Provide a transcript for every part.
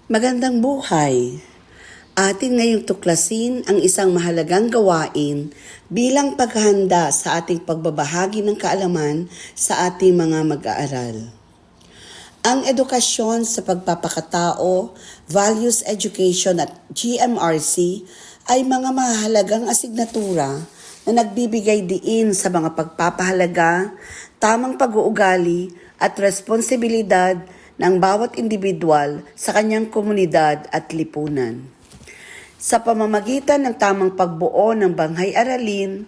Magandang buhay! Atin ngayong tuklasin ang isang mahalagang gawain bilang paghahanda sa ating pagbabahagi ng kaalaman sa ating mga mag-aaral. Ang edukasyon sa pagpapakatao, Values Education at GMRC ay mga mahalagang asignatura na nagbibigay diin sa mga pagpapahalaga, tamang pag-uugali at responsibilidad ng bawat individual sa kanyang komunidad at lipunan. Sa pamamagitan ng tamang pagbuo ng banghay-aralin,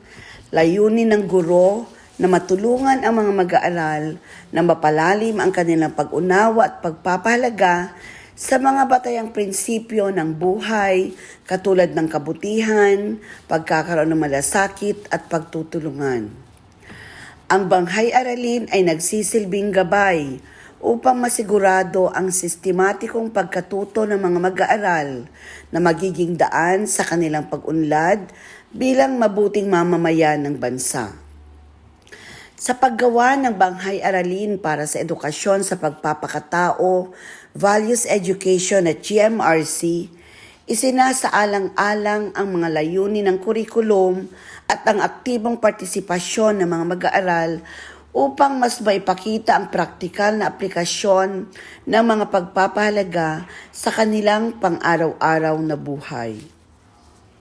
layunin ng guro na matulungan ang mga mag-aaral na mapalalim ang kanilang pag-unawa at pagpapahalaga sa mga batayang prinsipyo ng buhay, katulad ng kabutihan, pagkakaroon ng malasakit at pagtutulungan. Ang banghay-aralin ay nagsisilbing gabay upang masigurado ang sistematikong pagkatuto ng mga mag-aaral na magiging daan sa kanilang pag-unlad bilang mabuting mamamayan ng bansa. Sa paggawa ng banghay-aralin para sa edukasyon sa pagpapakatao, Values Education at GMRC, isinasaalang-alang ang mga layunin ng kurikulum at ang aktibong partisipasyon ng mga mag-aaral upang mas maipakita ang praktikal na aplikasyon ng mga pagpapahalaga sa kanilang pang-araw-araw na buhay.